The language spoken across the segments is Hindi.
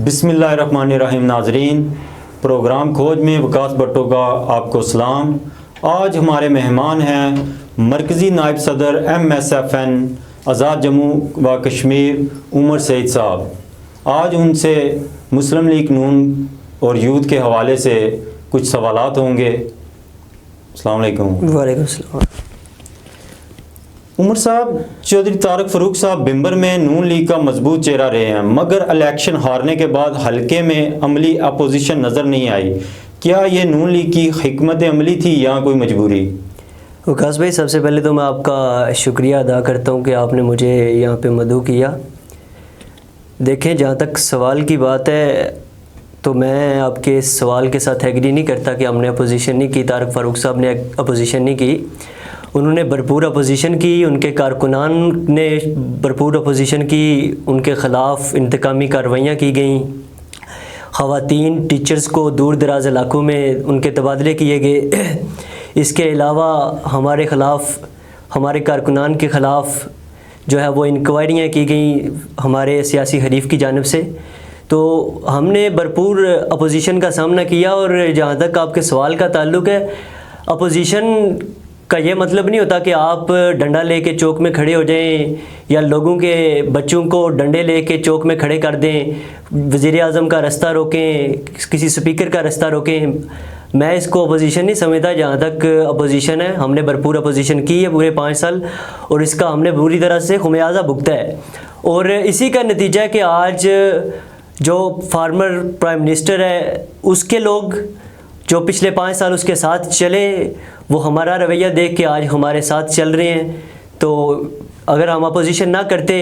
बिस्मिल्लाहिर्रहमानिर्रहीम। नाजरीन, प्रोग्राम खोज में वकास भट्टो का आपको सलाम। आज हमारे मेहमान हैं मरकज़ी नायब सदर MSFN आज़ाद जम्मू व कश्मीर उमर सईद साहब। आज उनसे मुस्लिम लीग नून और यूथ के हवाले से कुछ सवालात होंगे। अस्सलाम वालेकुम। वालेकुम सलाम। उमर साहब, चौधरी तारक फ़ारूक साहब बिम्बर में नून लीग का मजबूत चेहरा रहे हैं, मगर इलेक्शन हारने के बाद हलके में अमली अपोजिशन नज़र नहीं आई। क्या ये नून लीग की हिकमत अमली थी या कोई मजबूरी? वकास भाई, सबसे पहले तो मैं आपका शुक्रिया अदा करता हूँ कि आपने मुझे यहाँ पे मदऊ किया। देखें, जहाँ तक सवाल की बात है तो मैं आपके इस सवाल के साथ एग्री नहीं करता कि हमने अपोजिशन नहीं की। तारक फ़ारूक साहब ने अपोजिशन नहीं की, उन्होंने भरपूर अपोजिशन की। उनके कारकुनान ने भरपूर अपोजिशन की, उनके ख़िलाफ़ इंतकामी कार्रवाइयाँ की गईं। ख़वातीन टीचर्स को दूर दराज इलाकों में उनके तबादले किए गए। इसके अलावा हमारे ख़िलाफ़, हमारे कारकुनान के ख़िलाफ़ जो है वो इंक्वायरियाँ की गई हमारे सियासी हरीफ की जानिब से। तो हमने भरपूर अपोजिशन का सामना किया। और जहाँ तक आपके सवाल का ताल्लुक़ है, अपोजिशन का ये मतलब नहीं होता कि आप डंडा लेके चौक में खड़े हो जाएं या लोगों के बच्चों को डंडे लेके चौक में खड़े कर दें, वज़ीर आज़म का रास्ता रोकें, किसी स्पीकर का रास्ता रोकें। मैं इसको अपोजिशन नहीं समझता। जहाँ तक अपोजिशन है, हमने भरपूर अपोजिशन की है पूरे 5 साल और इसका हमने पूरी तरह से खुमियाजा भुगता है। और इसी का नतीजा है कि आज जो फार्मर प्राइम मिनिस्टर है, उसके लोग जो पिछले 5 साल उसके साथ चले, वो हमारा रवैया देख के आज हमारे साथ चल रहे हैं। तो अगर हम अपोजिशन ना करते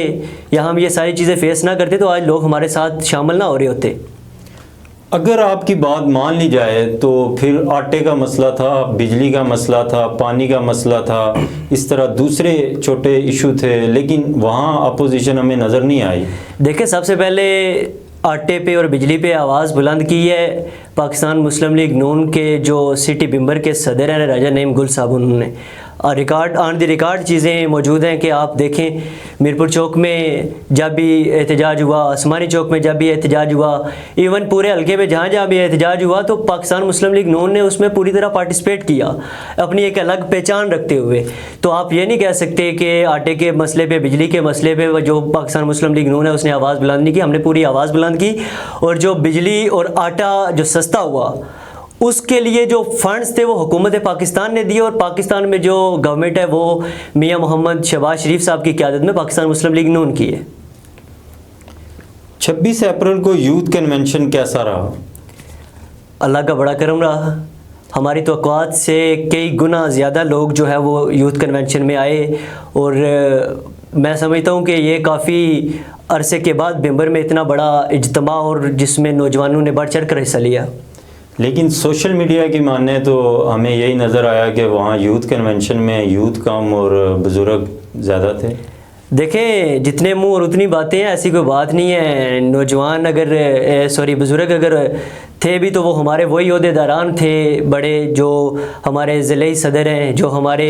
या हम ये सारी चीज़ें फेस ना करते तो आज लोग हमारे साथ शामिल ना हो रहे होते। अगर आपकी बात मान ली जाए तो फिर आटे का मसला था, बिजली का मसला था, पानी का मसला था, इस तरह दूसरे छोटे इशू थे, लेकिन वहाँ अपोजिशन हमें नज़र नहीं आई। देखिए, सबसे पहले आटे पे और बिजली पे आवाज़ बुलंद की है पाकिस्तान मुस्लिम लीग नून के जो सिटी बिम्बर के सदर हैं राजा नईम गुल साहब। उन्होंने रिकॉर्ड ऑन द रिकॉर्ड चीज़ें मौजूद हैं कि आप देखें, मीरपुर चौक में जब भी एहतजाज हुआ, आसमानी चौक में जब भी एहतजाज हुआ, इवन पूरे हल्के में जहाँ जहाँ भी एहतजाज हुआ तो पाकिस्तान मुस्लिम लीग नून ने उसमें पूरी तरह पार्टिसिपेट किया, अपनी एक अलग पहचान रखते हुए। तो आप ये नहीं कह सकते कि आटे के मसले पे, बिजली के मसले पे जो पाकिस्तान मुस्लिम लीग नून है उसने आवाज़ बुलंद नहीं की। हमने पूरी आवाज़ बुलंद की। और जो बिजली और आटा जो सस्ता हुआ, उसके लिए जो फंड्स थे वो हुकूमत पाकिस्तान ने दिए। और पाकिस्तान में जो गवर्नमेंट है वो मियां मोहम्मद शहबाज शरीफ साहब की क़यादत में पाकिस्तान मुस्लिम लीग नून की है। 26 अप्रैल को यूथ कन्वेंशन कैसा रहा? अल्लाह का बड़ा करम रहा। हमारी तवक्कुआत से कई गुना ज़्यादा लोग जो है वो यूथ कन्वेंशन में आए। और मैं समझता हूँ कि ये काफ़ी अरसे के बाद बिम्बर में इतना बड़ा इज्तिमा और जिसमें नौजवानों ने बढ़ चढ़ कर हिस्सा लिया। लेकिन सोशल मीडिया की माने तो हमें यही नज़र आया कि वहाँ यूथ कन्वेंशन में यूथ कम और बुज़ुर्ग ज़्यादा थे। देखें, जितने मुंह और उतनी बातें हैं, ऐसी कोई बात नहीं है। नौजवान अगर बुज़ुर्ग अगर थे भी तो वो हमारे वही ओहदेदारान थे बड़े, जो हमारे ज़िले सदर हैं, जो हमारे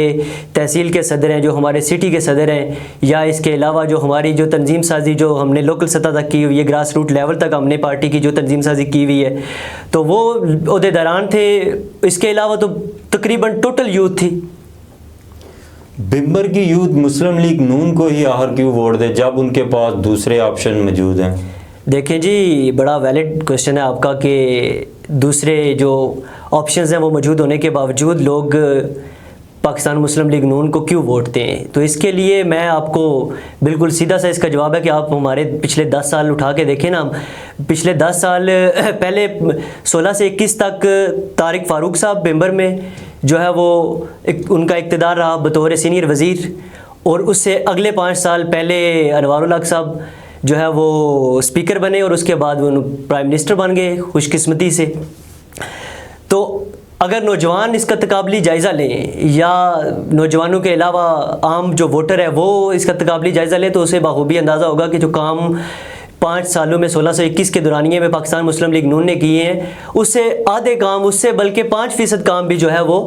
तहसील के सदर हैं, जो हमारे सिटी के सदर हैं, या इसके अलावा जो हमारी जो तंजीम साजी जो हमने लोकल सतह तक की हुई है, ग्रास रूट लेवल तक हमने पार्टी की जो तंजीम साजी की हुई है, तो वो ओहदेदारान थे। इसके अलावा तो तकरीबन टोटल यूथ थी। बिम्बर की यूथ मुस्लिम लीग नून को ही आखिर क्यों वोट दे जब उनके पास दूसरे ऑप्शन मौजूद हैं? देखें जी, बड़ा वैलिड क्वेश्चन है आपका कि दूसरे जो ऑप्शंस हैं वो मौजूद होने के बावजूद लोग पाकिस्तान मुस्लिम लीग नून को क्यों वोट दें। तो इसके लिए मैं आपको बिल्कुल सीधा सा इसका जवाब है कि आप हमारे पिछले 10 साल उठा के देखें ना। पिछले 10 साल पहले 16 से 21 तक तारिक फ़ारूक साहब बिम्बर में जो है वो उनका इक़्तिदार रहा बतौर सीनियर वज़ीर। और उससे अगले 5 साल पहले अनवारुल हक साहब जो है वो स्पीकर बने और उसके बाद वो प्राइम मिनिस्टर बन गए खुशकिस्मती से। तो अगर नौजवान इसका तकाबली जायज़ा लें या नौजवानों के अलावा आम जो वोटर है वो इसका तकाबली जायज़ा लें तो उसे बाखूबी अंदाज़ा होगा कि जो काम 5 सालों में 16 से 21 के दौरानिए में पाकिस्तान मुस्लिम लीग नून ने किए हैं, उससे आधे काम, उससे बल्कि 5% काम भी जो है वो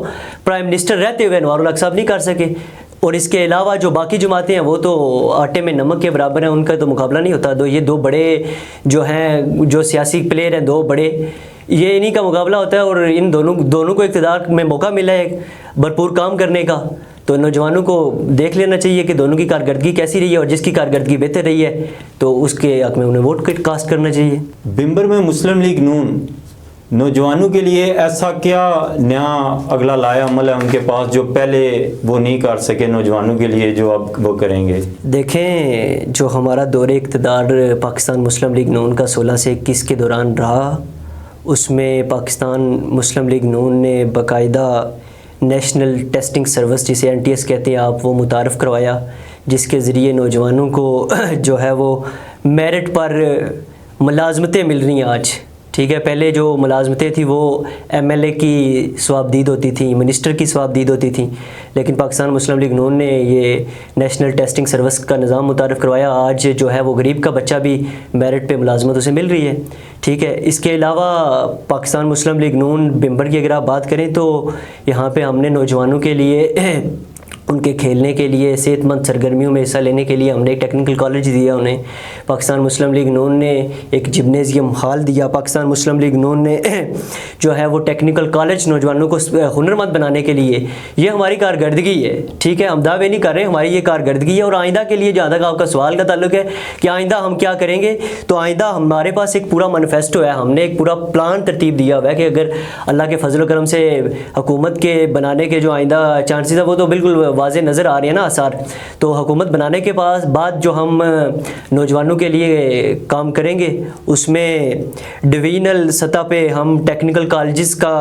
प्राइम मिनिस्टर रहते हुए अनवारुल हक साहब नहीं कर सके। और इसके अलावा जो बाकी जमातें हैं वो तो आटे में नमक के बराबर हैं, उनका तो मुकाबला नहीं होता। ये दो बड़े जो हैं, जो सियासी प्लेयर हैं, दो बड़े, ये इन्हीं का मुकाबला होता है। और इन दोनों को इक़्तिदार में मौका मिला है भरपूर काम करने का, तो नौजवानों को देख लेना चाहिए कि दोनों की कारकर्दगी कैसी रही है, और जिसकी कारकर्दगी बेहतर रही है तो उसके हक़ में उन्हें वोट कास्ट करना चाहिए। बिम्बर में मुस्लिम लीग नून नौजवानों के लिए ऐसा क्या नया अगला लाया अमल है उनके पास जो पहले वो नहीं कर सके नौजवानों के लिए, जो अब वो करेंगे? देखें, जो हमारा दौरे इक़्तिदार पाकिस्तान मुस्लिम लीग नून का 16 से 21 के दौरान रहा, उसमें पाकिस्तान मुस्लिम लीग नून ने बाकायदा नेशनल टेस्टिंग सर्विस, जिसे NTS कहते हैं आप, वो मुतारफ़ करवाया, जिसके ज़रिए नौजवानों को जो है वो मेरिट पर मुलाज़मतें मिल रही हैं आज। ठीक है, पहले जो मुलाजमतें थी वो MLA की स्वाबदीद होती थी, मिनिस्टर की स्वाबदीद होती थी, लेकिन पाकिस्तान मुस्लिम लीग नून ने ये नेशनल टेस्टिंग सर्विस का निज़ाम मुतारफ़ करवाया। आज जो है वो गरीब का बच्चा भी मेरिट पे मुलाजमत उसे मिल रही है। ठीक है, इसके अलावा पाकिस्तान मुस्लिम लीग नून बिम्बर की अगर आप बात करें तो यहाँ पे हमने नौजवानों के लिए उनके खेलने के लिए, सेहतमंद सरगर्मियों में हिस्सा लेने के लिए हमने एक टेक्निकल कॉलेज दिया उन्हें। पाकिस्तान मुस्लिम लीग नून ने एक जिम्नेज़ियम हॉल दिया। पाकिस्तान मुस्लिम लीग नून ने जो है वो टेक्निकल कॉलेज नौजवानों को हुनरमंद बनाने के लिए, ये हमारी कारकर्दगी है। ठीक है, हम दावे नहीं कर रहे, हमारी ये कारकर्दगी है। और आइंदा के लिए, जहाँ तक आपका सवाल का ताल्लुक है कि आइंदा हम क्या करेंगे, तो आइंदा हमारे पास एक पूरा मैनिफेस्टो है, हमने एक पूरा प्लान तरतीब दिया हुआ है कि अगर अल्लाह के फजल करम से हुकूमत के बनाने के जो आइंदा चांसेस है वो तो बिल्कुल वाज़े नज़र आ रही है ना आसार। तो हुकूमत बनाने के बाद जो हम नौजवानों के लिए काम करेंगे, उसमें डिवीज़नल सतह पे हम टेक्निकल कॉलेजेस का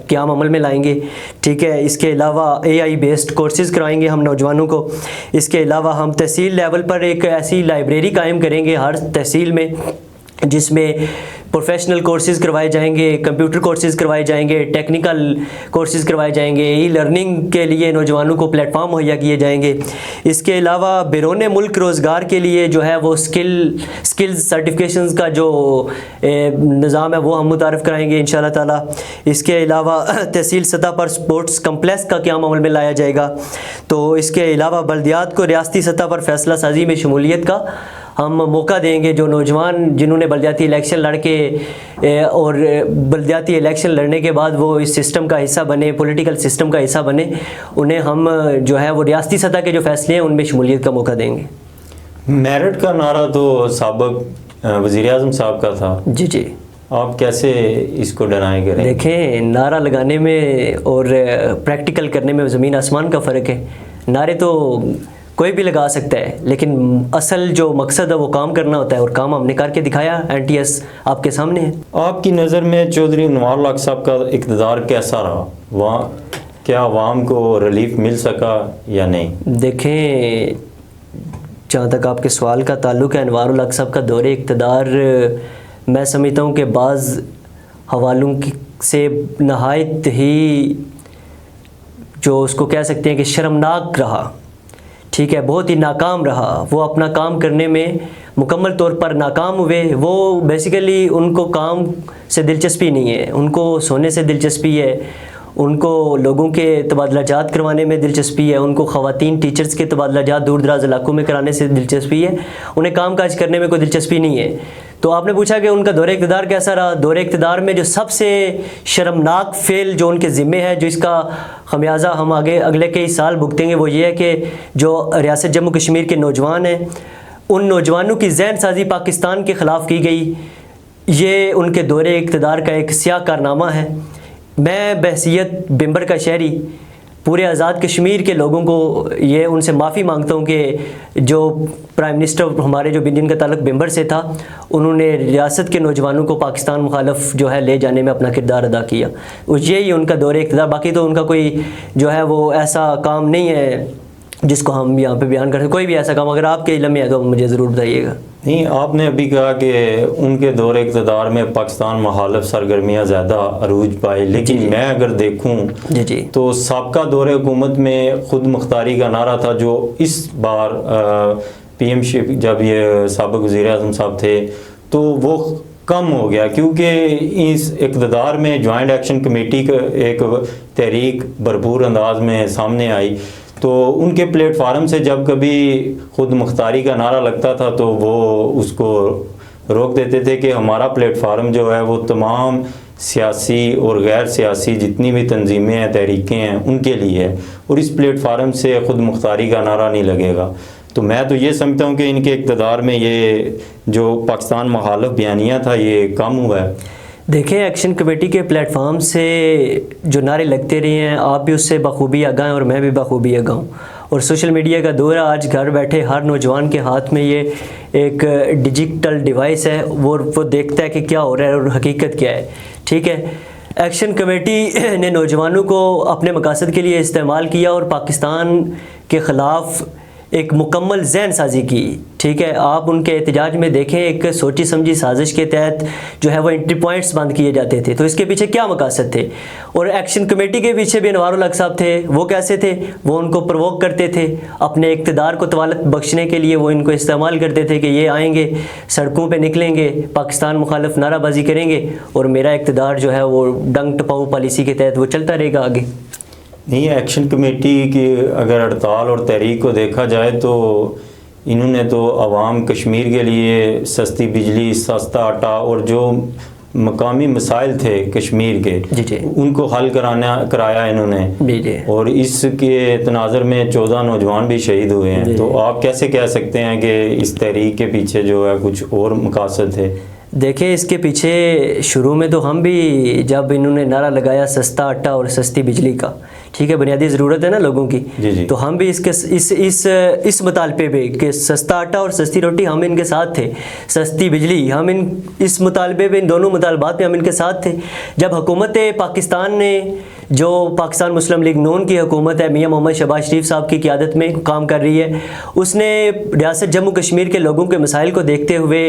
क़याम अमल में लाएंगे। ठीक है, इसके अलावा AI बेस्ड कोर्सेज़ कराएंगे हम नौजवानों को। इसके अलावा हम तहसील लेवल पर एक ऐसी लाइब्रेरी कायम करेंगे हर तहसील में, जिसमें प्रोफेशनल कोर्सेज़ करवाए जाएंगे, कंप्यूटर कोर्सेज़ करवाए जाएंगे, टेक्निकल कोर्सेज़ करवाए जाएंगे, ई-लर्निंग के लिए नौजवानों को प्लेटफॉर्म मुहैया किए जाएंगे। इसके अलावा बैरून मुल्क रोज़गार के लिए जो है वो स्किल्स सर्टिफिकेशंस का जो निज़ाम है वो हम मुतारफ़ कराएंगे इंशाअल्लाह ताला। इसके अलावा तहसील सतह पर स्पोर्ट्स कम्प्लेक्स का क़याम अमल में लाया जाएगा। तो इसके अलावा बल्दियात को रियासती सतह पर फ़ैसला साजी में शमूलियत का हम मौका देंगे। जो नौजवान जिन्होंने बल्दियाती इलेक्शन लड़ के और बल्दियाती इलेक्शन लड़ने के बाद वो इस सिस्टम का हिस्सा बने, पॉलिटिकल सिस्टम का हिस्सा बने, उन्हें हम जो है वो रियासती सतह के जो फैसले हैं उनमें शमूलियत का मौका देंगे। मेरिट का नारा तो साबिक़ वज़ीर-ए-आज़म साहब का था। जी जी, आप कैसे इसको डिनाई करें? देखें, नारा लगाने में और प्रैक्टिकल करने में ज़मीन आसमान का फ़र्क है। नारे तो कोई भी लगा सकता है, लेकिन असल जो मकसद है वो काम करना होता है, और काम हमने करके दिखाया। NTS आपके सामने है। आपकी नज़र में चौधरी अनवार उल हक साहब का इक़्तिदार कैसा रहा? वहाँ क्या आवाम को रिलीफ मिल सका या नहीं? देखें, जहाँ तक आपके सवाल का ताल्लुक है, अनवार उल हक साहब का दौरे इक़्तिदार मैं समझता हूँ कि बाज़ हवालों से नहायत ही जो उसको कह सकते हैं कि शर्मनाक रहा। ठीक है, बहुत ही नाकाम रहा। वो अपना काम करने में मुकम्मल तौर पर नाकाम हुए। वो बेसिकली उनको काम से दिलचस्पी नहीं है, उनको सोने से दिलचस्पी है, उनको लोगों के तबादलाजात करवाने में दिलचस्पी है, उनको ख़वातीन टीचर्स के तबादलाजात दूर दराज इलाकों में कराने से दिलचस्पी है, उन्हें काम काज करने में कोई दिलचस्पी नहीं है। तो आपने पूछा कि उनका दौरे इक़्तिदार कैसा रहा। दौरे इक़्तिदार में जो सबसे शर्मनाक फ़ेल जो उनके ज़िम्मे है, जो इसका ख़मियाज़ा हम अगले कई साल भुगतेंगे, वो ये है कि जो रियासत जम्मू कश्मीर के नौजवान हैं, उन नौजवानों की जहन साजी पाकिस्तान के ख़िलाफ़ की गई। ये उनके दौरे इक़्तिदार का एक स्याह कारनामा है। मैं बहसीयत बिम्बर का शहरी पूरे आज़ाद कश्मीर के लोगों को ये उनसे माफ़ी मांगता हूँ कि जो प्राइम मिनिस्टर हमारे जो जिनका ताल्लुक़ बिम्बर से था, उन्होंने रियासत के नौजवानों को पाकिस्तान मुखालफ जो है ले जाने में अपना किरदार अदा किया। यही उनका दौरे इक़्तिदार। बाकी तो उनका कोई जो है वो ऐसा काम नहीं है जिसको हम यहाँ पे बयान करें। कोई भी ऐसा काम अगर आपके इल्म में है तो मुझे ज़रूर बताइएगा। नहीं, आपने अभी कहा कि उनके दौरे इक़्तिदार में पाकिस्तान मुखालिफ सरगर्मियाँ ज़्यादा अरूज पाई, लेकिन मैं अगर देखूँ जी तो साबका दौरे हुकूमत में ख़ुद मुख्तारी का नारा था, जो इस बार PMशिप जब ये साबिक़ वज़ीर-ए-आज़म साहब थे तो वो कम हो गया, क्योंकि इस इक़्तिदार में जॉइंट एक्शन कमेटी का एक तहरीक भरपूर अंदाज में सामने आई। तो उनके प्लेटफार्म से जब कभी खुद मुख्तारी का नारा लगता था तो वो उसको रोक देते थे कि हमारा प्लेटफार्म जो है वो तमाम सियासी और गैर सियासी जितनी भी तंजीमें हैं, तहरीकें हैं, उनके लिए है, और इस प्लेटफार्म से ख़ुद मुख्तारी का नारा नहीं लगेगा। तो मैं तो ये समझता हूँ कि इनके इक़्तिदार में ये जो पाकिस्तान मुखालिफ बयानिया था ये कम हुआ है। देखें, एक्शन कमेटी के प्लेटफार्म से जो नारे लगते रहे हैं, आप भी उससे बखूबी आगाह हैं और मैं भी बखूबी आगाह हूँ। और सोशल मीडिया का दौर है, आज घर बैठे हर नौजवान के हाथ में ये एक डिजिटल डिवाइस है, वो देखता है कि क्या हो रहा है और हकीकत क्या है। ठीक है, एक्शन कमेटी ने नौजवानों को अपने मकासद के लिए इस्तेमाल किया और पाकिस्तान के ख़िलाफ़ एक मुकम्मल जहन साजी की। ठीक है, आप उनके एहतजाज में देखें, एक सोची समझी साजिश के तहत जो है वो एंट्री पॉइंट्स बंद किए जाते थे। तो इसके पीछे क्या मकासद थे? और एक्शन कमेटी के पीछे भी अनवारुल हक साहब थे। वो कैसे थे? वो उनको प्रवोक करते थे, अपने इक़्तिदार को तवालत बख्शने के लिए वो इनको इस्तेमाल करते थे कि ये आएंगे, सड़कों पर निकलेंगे, पाकिस्तान मुखालिफ नाराबाजी करेंगे और मेरा इक़्तिदार जो है वो डंग टपाऊ पॉलिसी के तहत वो चलता रहेगा आगे। नहीं, एक्शन कमेटी की अगर हड़ताल और तहरीक को देखा जाए तो इन्होंने तो अवाम कश्मीर के लिए सस्ती बिजली, सस्ता आटा और जो मकामी मसाइल थे कश्मीर के जी उनको हल कराया इन्होंने जी। और इसके तनाज़र में 14 नौजवान भी शहीद हुए हैं। तो आप कैसे कह सकते हैं कि इस तहरीक के पीछे जो है कुछ और मकासद थे? देखें, इसके पीछे शुरू में तो हम भी जब इन्होंने नारा लगाया सस्ता आटा और सस्ती बिजली का, ठीक है, बुनियादी ज़रूरत है ना लोगों की, जी। तो हम भी इसके इस मुतालबे पे कि सस्ता आटा और सस्ती रोटी हम इनके साथ थे, सस्ती बिजली हम इस मुतालबे पे, इन दोनों मुतालबात पे हम इनके साथ थे। जब हुकूमत पाकिस्तान ने, जो पाकिस्तान मुस्लिम लीग नून की हुकूमत है, मियाँ मोहम्मद शहबाज शरीफ साहब की क़ियादत में काम कर रही है, उसने रियासत जम्मू कश्मीर के लोगों के मसाइल को देखते हुए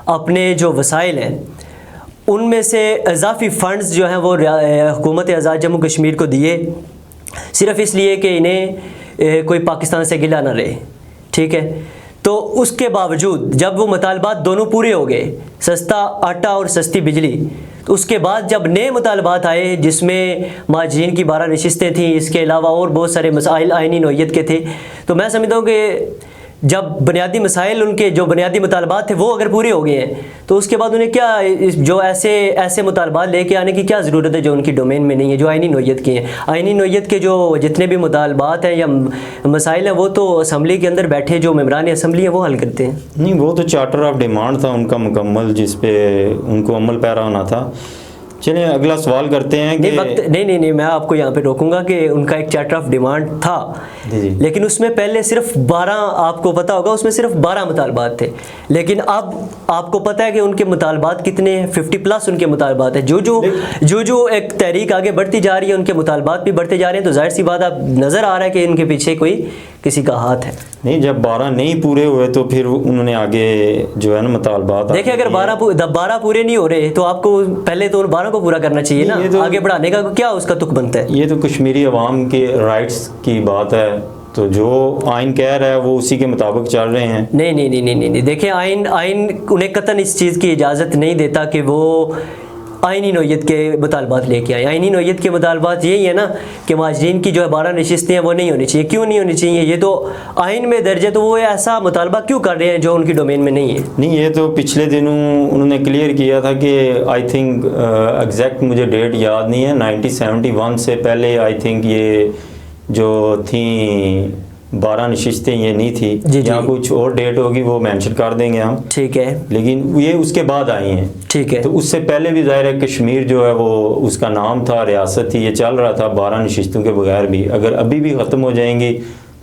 अपने जो वसाइल हैं उनमें से इजाफी फ़ंड्स जो हैं वो हुकूमत आज़ाद जम्मू कश्मीर को दिए, सिर्फ़ इसलिए कि इन्हें कोई पाकिस्तान से गिला ना रहे। ठीक है, तो उसके बावजूद जब वो मुतालबात दोनों पूरे हो गए, सस्ता आटा और सस्ती बिजली, तो उसके बाद जब नए मुतालबात आए जिसमें महाजरीन की 12 नशिस्तें थीं, इसके अलावा और बहुत सारे मसाइल आइनी नौइयत के थे, तो मैं समझता हूँ कि जब बुनियादी मसाइल, उनके जो बुनियादी मुतालबात थे वो अगर पूरे हो गए हैं तो उसके बाद उन्हें क्या जो ऐसे मुतालबात लेके आने की क्या ज़रूरत है जो उनकी डोमेन में नहीं है, जो आइनी नौइयत के हैं। आइनी नौइयत के जो जितने भी मुतालबात हैं या मसाइल हैं वो तो असम्बली के अंदर बैठे जो मेम्बरान असम्बली हैं वो हल करते हैं। नहीं, वो तो चार्टर ऑफ डिमांड था उनका मुकम्मल, जिस पे उनको अमल पैरा होना था। चलिए अगला सवाल करते हैं कि नहीं, मैं आपको यहाँ पे रोकूंगा कि उनका एक चार्टर ऑफ डिमांड था जी। लेकिन उसमें पहले सिर्फ 12, आपको पता होगा उसमें सिर्फ 12 मुतालबात थे, लेकिन अब आपको पता है कि उनके मुतालबात कितने हैं, 50+ उनके मुतालबात हैं। जो एक तहरीक आगे बढ़ती जा रही है उनके मुतालबात भी बढ़ते जा रहे हैं, तो जाहिर सी बात अब नज़र आ रहा है कि इनके पीछे कोई किसी का हाथ है। नहीं, जब 12 नहीं पूरे हुए तो फिर उन्होंने आगे जो है ना मुतालबात, देखिए अगर 12 पूरे नहीं हो रहे तो आपको पहले तो उन 12 को पूरा करना चाहिए ना, तो आगे बढ़ाने का क्या उसका तुक बनता है? ये तो कश्मीरी अवाम के राइट्स की बात है, तो जो आइन कह रहा है वो उसी के मुताबिक चल रहे हैं। नहीं, देखिए आइन उन्हें कतन इस चीज़ की इजाज़त नहीं देता कि वो आइनी नौइयत के मुतालबात लेके आए। आइनी नौइयत के मुतालबात यही है ना कि महाजरीन की जो 12 नशिस्तें हैं वो नहीं होनी चाहिए। क्यों नहीं होनी चाहिए? ये तो आइन में दर्ज है, तो वो ऐसा मुतालबा क्यों कर रहे हैं जो उनकी डोमेन में नहीं है? नहीं, ये तो पिछले दिनों उन्होंने क्लियर किया था कि आई थिंक एग्जैक्ट मुझे डेट याद नहीं है, 1971 से पहले आई थिंक ये जो थी 12 नशिस्तें ये नहीं थी, या कुछ और डेट होगी वो मेंशन कर देंगे हम। ठीक है, लेकिन ये उसके बाद आई हैं। ठीक है, तो उससे पहले भी ज़ाहिर है कश्मीर जो है वो उसका नाम था, रियासत थी, ये चल रहा था 12 नशिस्तों के बगैर भी। अगर अभी भी ख़त्म हो जाएंगी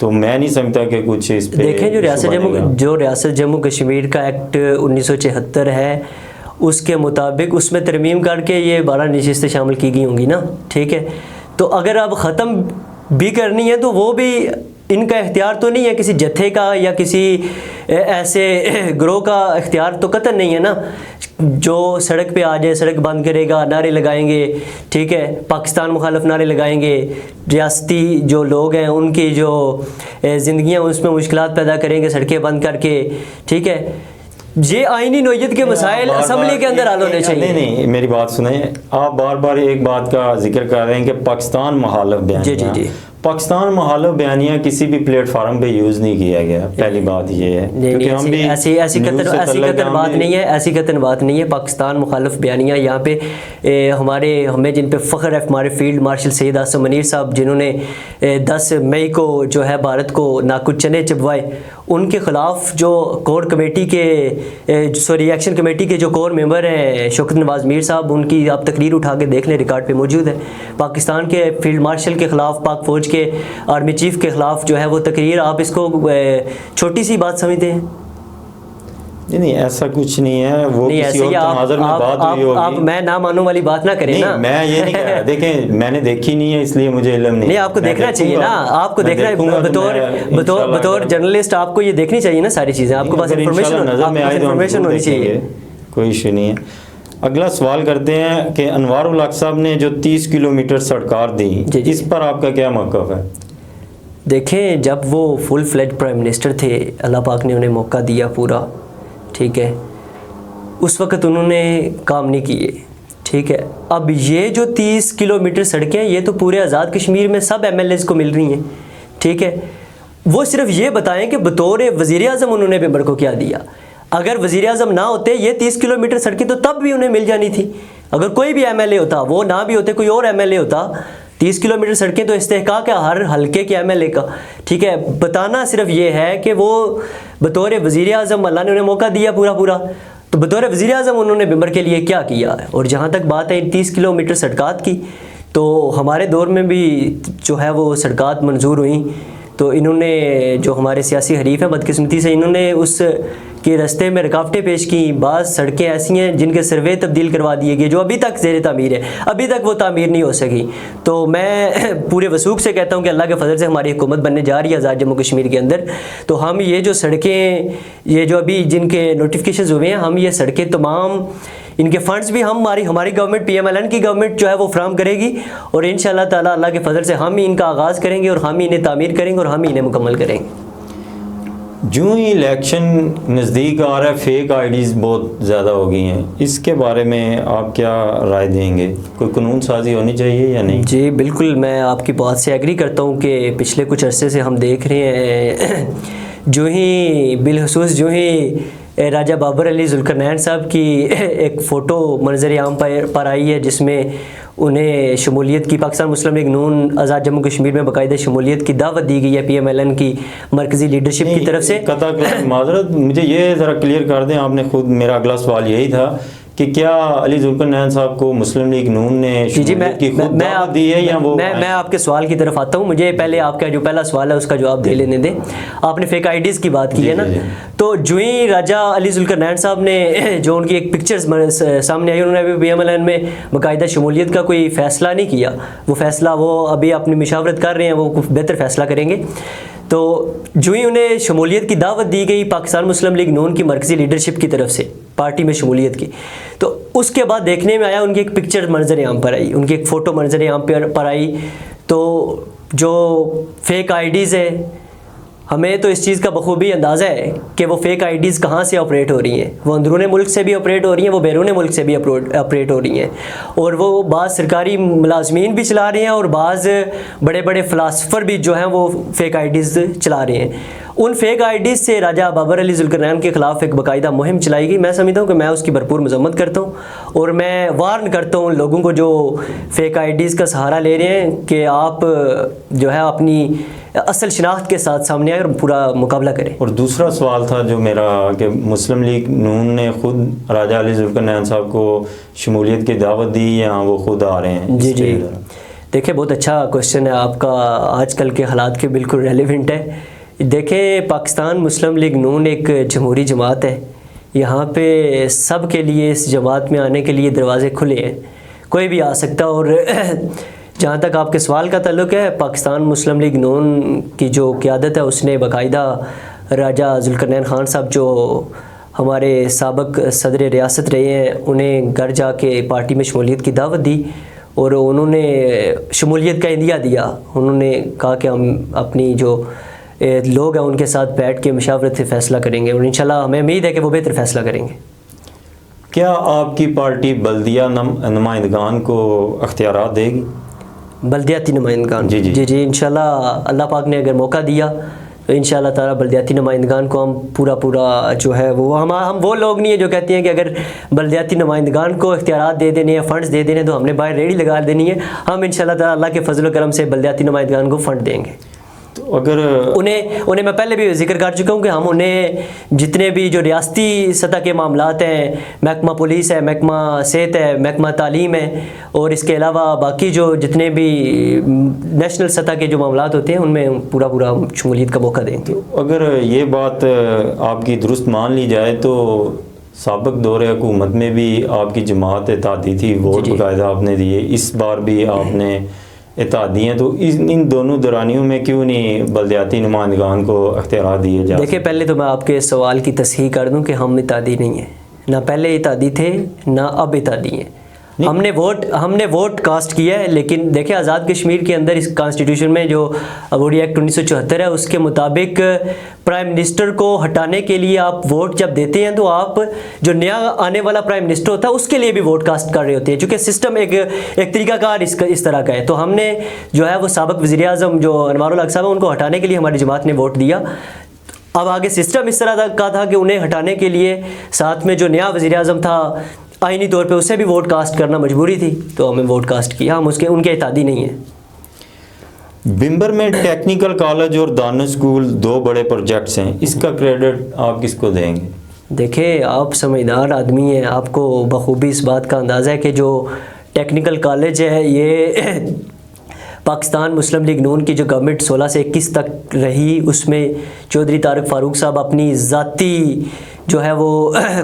तो मैं नहीं समझता कि कुछ इस पे देखें। जो रियासत जम्मू कश्मीर का एक्ट 1974 है उसके मुताबिक उसमें तरमीम करके ये 12 नशिस्तें शामिल की गई होंगी ना। ठीक है, तो अगर अब ख़त्म भी करनी है तो वो भी इनका इख्तियार तो नहीं है, किसी जत्थे का या किसी ऐसे ग्रोह का इख्तियार तो कतई नहीं है ना जो सड़क पे आ जाए, सड़क बंद करेगा, नारे लगाएंगे। ठीक है, पाकिस्तान मुखालिफ नारे लगाएंगे, रियासती जो लोग हैं उनकी जो ज़िंदगियाँ उसमें मुश्किलात पैदा करेंगे सड़कें बंद करके। ठीक है, ये आइनी नौइयत के मसाइल असम्बली के अंदर हल होने चाहिए। नहीं, मेरी बात सुने, आप बार बार एक बात का जिक्र कर रहे हैं कि पाकिस्तान मुखालिफ बयान। जी। पाकिस्तान मुखालिफ बयानिया किसी भी प्लेटफार्म पे यूज़ नहीं किया गया, पहली बात ये है। क्योंकि हम भी ऐसी कतन बात नहीं है, ऐसी कतन बात नहीं है। पाकिस्तान मुखालिफ बयानिया यहाँ पे हमें जिन पे फ़ख्र है, हमारे फील्ड मार्शल सैयद आसिम मुनीर साहब, जिन्होंने 10 मई को जो है भारत को नाकुच चने चबवाए, उनके ख़िलाफ़ जो कोर कमेटी के एक्शन कमेटी के जो कोर मेंबर हैं शौकत नवाज़ मीर साहब, उनकी आप तकरीर उठा के देख लें, रिकॉर्ड पे मौजूद है। पाकिस्तान के फील्ड मार्शल के ख़िलाफ़, पाक फ़ौज के आर्मी चीफ के ख़िलाफ़ जो है वो तकरीर, आप इसको छोटी सी बात समझते हैं? नहीं, ऐसा कुछ नहीं है। वो नहीं, किसी और तनाज़ुर में बात हुई होगी। आप मैं ना मानूं वाली बात ना करें ना। मैं ये नहीं कह रहा, देखें मैंने देखी नहीं है इसलिए मुझे इल्म नहीं। आपको देखना चाहिए ना, आपको देखना, बतौर जर्नलिस्ट आपको ये देखनी चाहिए ना सारी चीज़ें, आपको पास इन्फॉर्मेशन होनी चाहिए। कोई इशू नहीं है। अगला सवाल करते हैं कि अनवारुल हक साहब ने जो 30 किलोमीटर सड़कात दी, इस पर आपका क्या मौक़िफ़ है? देखें, जब वो फुल फ्लेज प्राइम मिनिस्टर थे, अल्लाह पाक ने उन्हें मौका दिया पूरा, ठीक है, उस वक़्त उन्होंने काम नहीं किए, ठीक है। अब ये जो 30 किलोमीटर सड़कें, ये तो पूरे आज़ाद कश्मीर में सब MLAs को मिल रही हैं, ठीक है। वो सिर्फ ये बताएं कि बतौर वज़ीर आज़म उन्होंने मेंबर को क्या दिया। अगर वज़ीर आज़म ना होते, ये 30 किलोमीटर सड़कें तो तब भी उन्हें मिल जानी थी। अगर कोई भी MLA होता, वो ना भी होते, कोई और MLA होता, 30 किलोमीटर सड़कें तो इस्तेहकाक है हर हल्के के MLA का, ठीक है। बताना सिर्फ ये है कि वो बतौर वज़ीर आज़म, अल्लाह ने उन्हें मौका दिया पूरा, तो बतौर वज़ीर आज़म उन्होंने मेंबर के लिए क्या किया। और जहाँ तक बात है 30 किलोमीटर सड़कात की, तो हमारे दौर में भी जो है वो सड़कात मंजूर हुई, तो इन्होंने जो हमारे सियासी हरीफ हैं, बदकिस्मती से इन्होंने उस के रास्ते में रुकावटें पेश की। बाज़ सड़कें ऐसी हैं जिनके सर्वे तब्दील करवा दिए गए, जो अभी तक ज़ेर तामीर है, अभी तक वो तामीर नहीं हो सकी। तो मैं पूरे वसूख से कहता हूँ कि अल्लाह के फजल से हमारी हुकूमत बनने जा रही है आज़ाद जम्मू कश्मीर के अंदर, तो हम ये जो सड़कें, ये जो अभी जिनके नोटिफिकेशन हुए हैं, हम ये सड़कें तमाम, इनके फ़ंड्स भी हमारी गवर्नमेंट, PMLN की गवर्नमेंट जो है वो फ्राहम करेगी, और इंशाअल्लाह ताला अल्लाह के फजल से हम ही इनका आगाज़ करेंगे, और हम ही इन्हें तामीर करेंगे, और हम ही इन्हें मुकम्मल करेंगे। जो ही इलेक्शन नज़दीक आ रहा है, फेक आईडीज़ बहुत ज़्यादा हो गई हैं, इसके बारे में आप क्या राय देंगे? कोई कानून साजी होनी चाहिए या नहीं? जी बिल्कुल, मैं आपकी बात से एग्री करता हूँ कि पिछले कुछ अरसे से हम देख रहे हैं जो ही बिलखसूस जो ही राजा बाबर अली ज़ुल्करनैन साहब की एक फ़ोटो मंजर आम पर आई है, जिसमें उन्हें शमूलियत की, पाकिस्तान मुस्लिम लीग नून आज़ाद जम्मू कश्मीर में बाकायदा शमूलियत की दावत दी गई है PMLN की मरकज़ी लीडरशिप की तरफ से। माज़रत, मुझे ये ज़रा क्लियर कर दें, आपने खुद, मेरा अगला सवाल यही था कि क्या अली ज़ुल्करनैन साहब को मुस्लिम लीग नून ने शमूलियत की खुद दावत दी है या वो? मैं आपके सवाल की तरफ आता हूँ। मुझे पहले आपका जो पहला सवाल है उसका जवाब दे लेने दें। आपने फेक आईडीज़ की बात की है ना, तो जो ही राजा अली ज़ुल्करनैन साहब ने जो उनकी एक पिक्चर्स सामने आई, उन्होंने अभी PMLN में बाकायदा शमूलियत का कोई फ़ैसला नहीं किया। वो फ़ैसला वो अभी अपनी मशावरत कर रहे हैं, वो बेहतर फ़ैसला करेंगे। तो जो ही उन्हें शमूलियत की दावत दी गई पाकिस्तान मुस्लिम लीग नून की मरकज़ी लीडरशिप की तरफ से, पार्टी में शमूलियत की, तो उसके बाद देखने में आया उनकी एक पिक्चर मंजर आम पर आई, उनकी एक फ़ोटो मंजर आम पर आई। तो जो फेक आईडीज़ है, हमें तो इस चीज़ का बखूबी अंदाज़ा है कि वो फेक आईडीज़ कहाँ से ऑपरेट हो रही हैं। वो अंदरूनी मुल्क से भी ऑपरेट हो रही हैं, वो बैरून मुल्क से भी ऑपरेट हो रही हैं, और वो बाज़ सरकारी मुलाजमीन भी चला रहे हैं, और बाज़ बड़े बड़े फ़िलासफ़र भी जो हैं वो फेक आईडीज़ चला रहे हैं। उन फेक आईडीज़ से राजा बाबर अली ज़ुल्करनैन के ख़िलाफ़ एक बाकायदा मुहिम चलाई गई। मैं समझता हूँ कि मैं उसकी भरपूर मज़म्मत करता हूँ, और मैं वार्न करता हूँ लोगों को जो फेक आईडीज़ का सहारा ले रहे हैं कि आप जो है अपनी असल शनाख्त के साथ सामने आए और पूरा मुकाबला करें। और दूसरा सवाल था जो मेरा, कि मुस्लिम लीग नून ने खुद राजा अली ज़ुल्करनैन साहब को शमूलियत की दावत दी या वो खुद आ रहे हैं? जी देखिए, बहुत अच्छा क्वेश्चन है आपका, आजकल के हालात के बिल्कुल रेलिवेंट है। देखें, पाकिस्तान मुस्लिम लीग नून एक जमहूरी जमात है, यहाँ पे सब के लिए इस जमात में आने के लिए दरवाज़े खुले हैं, कोई भी आ सकता। और जहाँ तक आपके सवाल का ताल्लुक़ है, पाकिस्तान मुस्लिम लीग नून की जो क़यादत है उसने बाकायदा राजा ज़ुल्करनैन ख़ान साहब जो हमारे साबिक़ सदर रियासत रहे हैं, उन्हें घर जाके पार्टी में शमूलियत की दावत दी, और उन्होंने शमूलियत का इंदिया दिया। उन्होंने कहा कि हम अपनी जो लोग हैं उनके साथ बैठ के मशावरत से फ़ैसला करेंगे, और इंशाल्लाह हमें उम्मीद है कि वो बेहतर फ़ैसला करेंगे। क्या आपकी पार्टी बल्दिया नुमाइंदगान को अख्तियारात देगी? बल्दियाती नुमाइंदगान। जी जी जी इंशाल्लाह अल्लाह पाक ने अगर मौका दिया तो इंशाल्लाह ताला बल्दियाती नुमाइंदगान को हम पूरा जो है वो हम वो लोग नहीं है जो कहते हैं कि अगर बल्दियाती नुमाइंदगान को इख्तियारात दे देने या फ़ंड्स दे देने तो हमने बाहर रेडी लगा देनी है। हम इंशाल्लाह ताला अल्लाह के फजल करम से बल्दियाती नुमाइंदगान को फ़ंड देंगे। तो अगर उन्हें मैं पहले भी जिक्र कर चुका हूँ कि हम उन्हें जितने भी जो रियासती सतह के मामलात हैं, महकमा पुलिस है, महकमा सेहत है, महकमा तालीम है, और इसके अलावा बाकी जो जितने भी नेशनल सतह के जो मामलात होते हैं उनमें पूरा शमूलियत का मौका देंगे। तो अगर ये बात आपकी दुरुस्त मान ली जाए तो साबिक दौर हुकूमत में भी आपकी जमात इत्तेहादी थी, वोट बाकायदा आपने दिए, इस बार भी आपने इत्तेहादी हैं, तो इन दोनों दौरानियों में क्यों नहीं बल्दियाती नुमाइंदगान को इख्तियार दिए जाए? देखिए, पहले तो मैं आपके सवाल की तस्हीह कर दूं कि हम इत्तेहादी नहीं हैं, ना पहले इत्तेहादी थे ना अब इत्तेहादी हैं। हमने वोट कास्ट किया है, लेकिन देखिए आज़ाद कश्मीर के अंदर इस कॉन्स्टिट्यूशन में जो अबूरी एक्ट 1974 है उसके मुताबिक प्राइम मिनिस्टर को हटाने के लिए आप वोट जब देते हैं तो आप जो नया आने वाला प्राइम मिनिस्टर होता है उसके लिए भी वोट कास्ट कर रहे होते हैं, चूँकि सिस्टम एक तरीकाकार इस तरह का है। तो हमने जो है वो साबिक वज़ीर-ए-आज़म जो अनवारुल हक साहब है उनको हटाने के लिए हमारी जमात ने वोट दिया। अब आगे सिस्टम इस तरह का था कि उन्हें हटाने के लिए साथ में जो नया वज़ीर-ए-आज़म था आईनी तौर पे उसे भी वोट कास्ट करना मजबूरी थी, तो हमें वोट कास्ट किया। हम उनके इत्तेहादी नहीं हैं। बिम्बर में टेक्निकल कॉलेज और दानिश स्कूल दो बड़े प्रोजेक्ट्स हैं, इसका क्रेडिट आप किसको देंगे? देखिए, आप समझदार आदमी हैं, आपको बखूबी इस बात का अंदाज़ा है कि जो टेक्निकल कॉलेज है ये पाकिस्तान मुस्लिम लीग नून की जो गवर्नमेंट 16 से 21 तक रही उसमें चौधरी तारिक फ़ारूक साहब अपनी ज़ाती जो है वो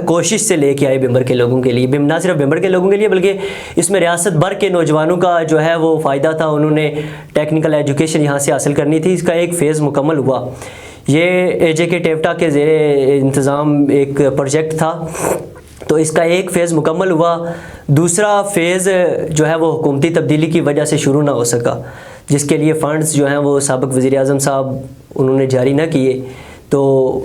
कोशिश से लेके आए बिम्बर के लोगों के लिए, ना सिर्फ बिम्बर के लोगों के लिए बल्कि इसमें रियासत भर के नौजवानों का जो है वो फ़ायदा था। उन्होंने टेक्निकल एजुकेशन यहाँ से हासिल करनी थी। इसका एक फ़ेज़ मुकम्मल हुआ। ये AJK टेवटा के ज़ेरे इंतज़ाम एक प्रोजेक्ट था, तो इसका एक फ़ेज़ मुकम्मल हुआ। दूसरा फ़ेज़ जो है वो हुकूमती तब्दीली की वजह से शुरू ना हो सका, जिसके लिए फ़ंड्स जो हैं वो साबिक वज़ीर-ए-आज़म साहब उन्होंने जारी ना किए। तो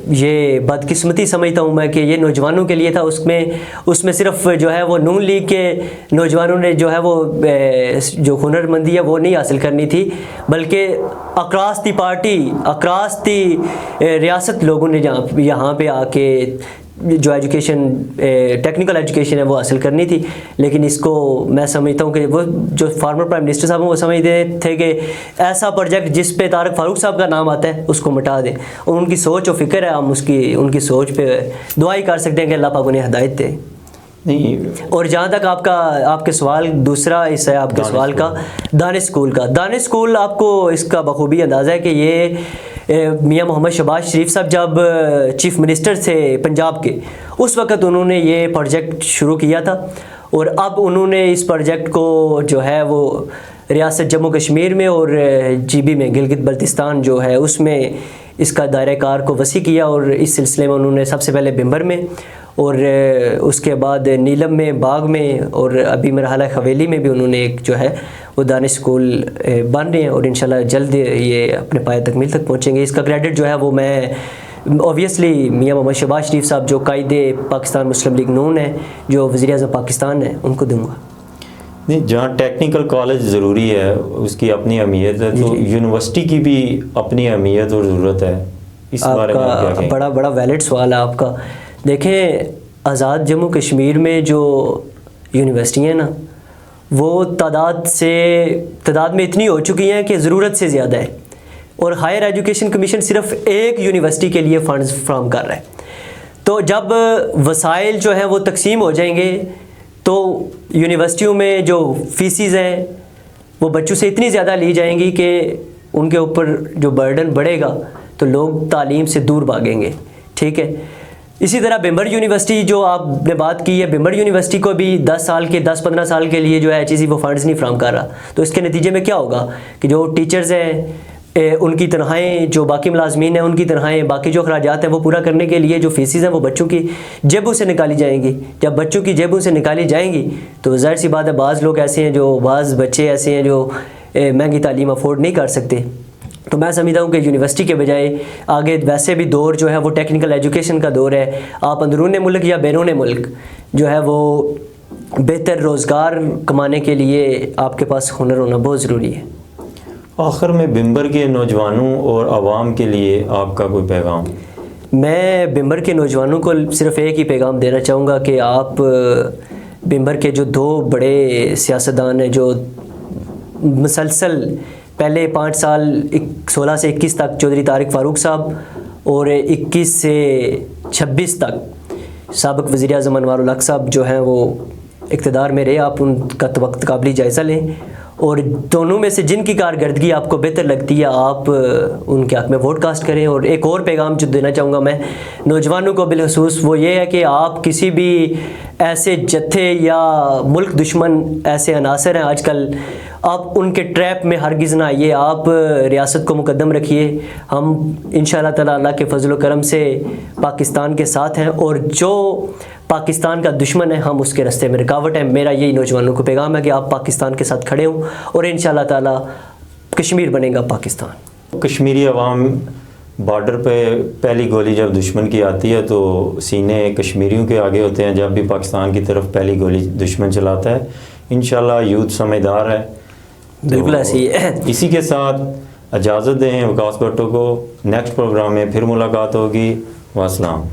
ये बदकिस्मती समझता हूँ मैं कि ये नौजवानों के लिए था। उसमें सिर्फ जो है वो नून लीग के नौजवानों ने जो है वो जो हुनरमंदी है वो नहीं हासिल करनी थी, बल्कि across the party, across the रियासत लोगों ने यहाँ पे आके जो एजुकेशन टेक्निकल एजुकेशन है वो हासिल करनी थी। लेकिन इसको मैं समझता हूँ कि वो जो फॉर्मर प्राइम मिनिस्टर साहब हैं वो समझते थे कि ऐसा प्रोजेक्ट जिस पे तारिक फ़ारूक साहब का नाम आता है उसको मिटा दें, और उनकी सोच और फ़िक्र है, हम उनकी सोच पे दुआ ही कर सकते हैं कि अल्लाह पाक उन्हें हिदायत दे। नहीं, और जहाँ तक आपके सवाल दूसरा हिस्सा है आपके सवाल का, दानिश स्कूल आपको इसका बखूबी अंदाज़ा है कि ये मियाँ मोहम्मद शहबाज शरीफ साहब जब चीफ़ मिनिस्टर थे पंजाब के, उस वक़्त उन्होंने ये प्रोजेक्ट शुरू किया था, और अब उन्होंने इस प्रोजेक्ट को जो है वो रियासत जम्मू कश्मीर में और GB में गिलगित बल्तिस्तान जो है उसमें इसका दायरे कार को वसी किया। और इस सिलसिले में उन्होंने सबसे पहले बिम्बर में और उसके बाद नीलम में, बाग में, और अभी मरहला हवेली में भी उन्होंने एक जो है वो दानिश स्कूल बन रहे हैं, और इंशाल्लाह जल्द ये अपने पाए तकमील तक पहुँचेंगे। इसका क्रेडिट जो है वो मैं ऑब्वियसली मियाँ मोहम्मद शहबाज शरीफ साहब जो कायदे पाकिस्तान मुस्लिम लीग नून है, जो वज़ीर-ए-आज़म पाकिस्तान है, उनको दूँगा। नहीं, जहाँ टेक्निकल कॉलेज ज़रूरी है उसकी अपनी अहमियत है, तो यूनिवर्सिटी की भी अपनी अहमियत और ज़रूरत है। इस बारे में क्या कहें? बड़ा वैलिड सवाल है आपका। देखें, आज़ाद जम्मू कश्मीर में जो यूनिवर्सिटी है ना वो तादाद में इतनी हो चुकी हैं कि ज़रूरत से ज़्यादा है, और हायर एजुकेशन कमीशन सिर्फ एक यूनिवर्सिटी के लिए फ़ंड्स फ्राहम कर रहा है। तो जब वसाइल जो हैं वो तकसीम हो जाएंगे तो यूनिवर्सिटियों में जो फ़ीसिज़ हैं वो बच्चों से इतनी ज़्यादा ली जाएंगी कि उनके ऊपर जो बर्डन बढ़ेगा तो लोग तालीम से दूर भागेंगे। ठीक है, इसी तरह बिम्बर यूनिवर्सिटी जो आपने बात की है, बिम्बर यूनिवर्सिटी को भी 10-15 साल के लिए जो है HEC वो फ़ंड्स नहीं फ्राहम कर रहा। तो इसके नतीजे में क्या होगा कि जो टीचर्स हैं उनकी तनख्वाहें, जो बाकी मुलाजमीन हैं उनकी तनख्वाहें, बाकी जो अखराजात हैं वो पूरा करने के लिए जो फ़ीसिज़ हैं वो बच्चों की जेबों से निकाली जाएंगी। जब बच्चों की जेबों से निकाली जाएंगी तो ज़ाहिर सी बात है बाज़ लोग ऐसे हैं, जो बाज़ बच्चे ऐसे हैं जो महंगी तालीम अफोर्ड नहीं कर सकते। तो मैं समझता हूँ कि यूनिवर्सिटी के बजाय आगे वैसे भी दौर जो है वो टेक्निकल एजुकेशन का दौर है। आप अंदरून मुल्क या बैरून मुल्क जो है वो बेहतर रोज़गार कमाने के लिए आपके पास हुनर होना बहुत ज़रूरी है। आखिर में बिम्बर के नौजवानों और आवाम के लिए आपका कोई पैगाम? मैं बिम्बर के नौजवानों को सिर्फ़ एक ही पैगाम देना चाहूँगा कि आप बिम्बर के जो दो बड़े सियासतदान हैं जो मुसलसल पहले 5 साल 16 से 21 तक चौधरी तारिक फ़ारूक साहब और 21 से 26 तक साबिक़ वज़ीर आज़म अनवारुल हक साहब जो हैं वो इक़्तिदार में रहे, आप उनका वक्त काबिल जायज़ा लें और दोनों में से जिनकी कारकर्दगी आपको बेहतर लगती है आप उनके हक़ में वोट कास्ट करें। और एक और पैगाम जो देना चाहूँगा मैं नौजवानों को बिलखसूस, वो ये है कि आप किसी भी ऐसे जत्थे या मुल्क दुश्मन ऐसे अनासर हैं आजकल, आप उनके ट्रैप में हरगिज़ ना आइए। आप रियासत को मुकद्दम रखिए। हम इंशाअल्लाह ताला अल्लाह के फजल व करम से पाकिस्तान के साथ हैं और जो पाकिस्तान का दुश्मन है हम उसके रास्ते में रुकावट है। मेरा यही नौजवानों को पैगाम है कि आप पाकिस्तान के साथ खड़े हों और इंशाअल्लाह ताला कश्मीर बनेगा पाकिस्तान। कश्मीरी अवाम बॉर्डर पे पहली गोली जब दुश्मन की आती है तो सीने कश्मीरियों के आगे होते हैं, जब भी पाकिस्तान की तरफ पहली गोली दुश्मन चलाता है। इंशाअल्लाह यूथ समझदार है। बिल्कुल ऐसी है। इसी के साथ इजाज़त दें वकास भट्टो को। नेक्स्ट प्रोग्राम में फिर मुलाकात होगी। वास्सलाम।